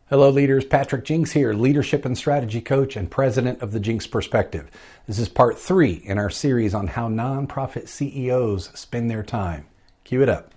Hello leaders, Patrick Jinks here, leadership and strategy coach and president of the Jinks Perspective. This is part 3 in our series on how nonprofit CEOs spend their time. Cue it up.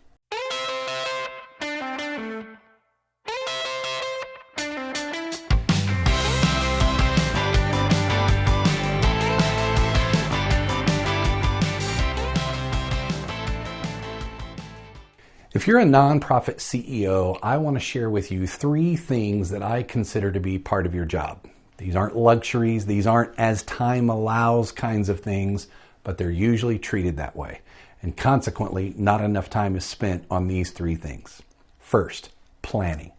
If you're a nonprofit CEO, I want to share with you 3 things that I consider to be part of your job. These aren't luxuries, these aren't as time allows kinds of things, but they're usually treated that way. And consequently, not enough time is spent on these 3 things. First, planning.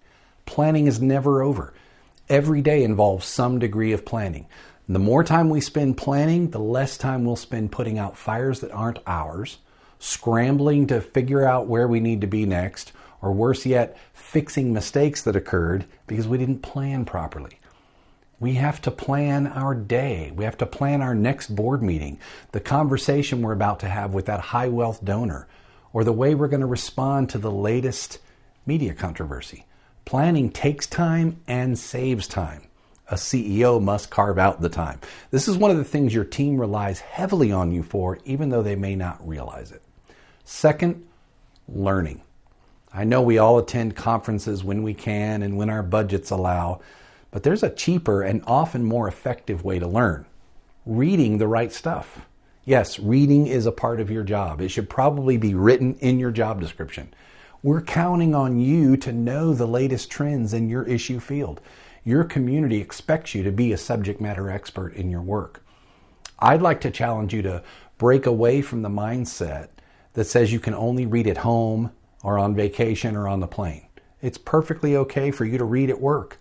Planning is never over. Every day involves some degree of planning. The more time we spend planning, the less time we'll spend putting out fires that aren't ours, scrambling to figure out where we need to be next, or worse yet, fixing mistakes that occurred because we didn't plan properly. We have to plan our day. We have to plan our next board meeting, the conversation we're about to have with that high wealth donor, or the way we're going to respond to the latest media controversy. Planning takes time and saves time. A CEO must carve out the time. This is one of the things your team relies heavily on you for, even though they may not realize it. Second, learning. I know we all attend conferences when we can and when our budgets allow, but there's a cheaper and often more effective way to learn. Reading the right stuff. Yes, reading is a part of your job. It should probably be written in your job description. We're counting on you to know the latest trends in your issue field. Your community expects you to be a subject matter expert in your work. I'd like to challenge you to break away from the mindset that says you can only read at home or on vacation or on the plane. It's perfectly okay for you to read at work.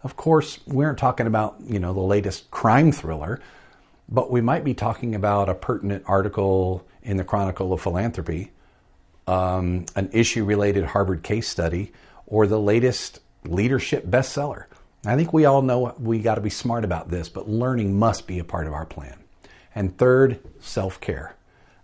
Of course, we aren't talking about, the latest crime thriller, but we might be talking about a pertinent article in the Chronicle of Philanthropy, an issue-related Harvard case study, or the latest leadership bestseller. I think we all know we got to be smart about this, but learning must be a part of our plan. And third, self-care.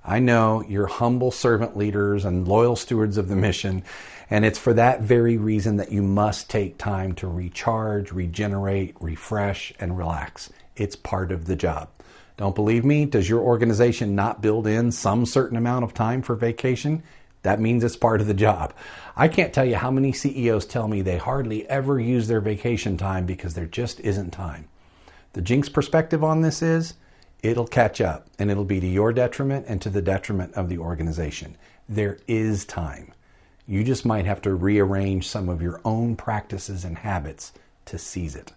I know you're humble servant leaders and loyal stewards of the mission, and it's for that very reason that you must take time to recharge, regenerate, refresh, and relax. It's part of the job. Don't believe me? Does your organization not build in some certain amount of time for vacation? That means it's part of the job. I can't tell you how many CEOs tell me they hardly ever use their vacation time because there just isn't time. The Jinks perspective on this is, it'll catch up, and it'll be to your detriment and to the detriment of the organization. There is time. You just might have to rearrange some of your own practices and habits to seize it.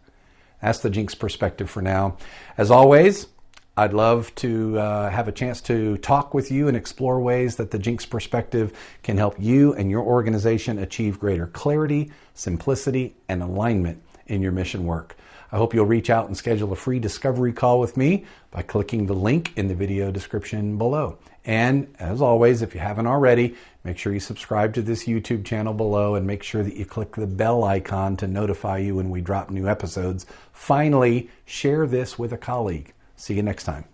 That's the Jinks perspective for now. As always, I'd love to have a chance to talk with you and explore ways that the Jinks perspective can help you and your organization achieve greater clarity, simplicity, and alignment in your mission work. I hope you'll reach out and schedule a free discovery call with me by clicking the link in the video description below. And as always, if you haven't already, make sure you subscribe to this YouTube channel below and make sure that you click the bell icon to notify you when we drop new episodes. Finally, share this with a colleague. See you next time.